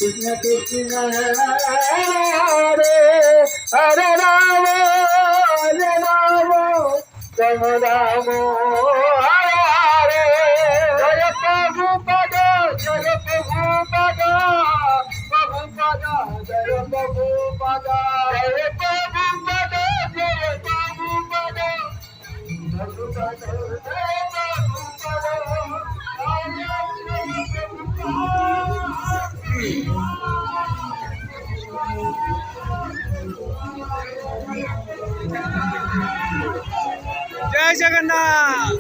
Krishna Krishna Hare Hare Ram Ram Ram Hare Hare Jai Prabhupad Jai Prabhupad Prabhupad Jai Prabhupad Jai Prabhupad Jai Prabhupad Prabhupad Jai Jai Jagannath.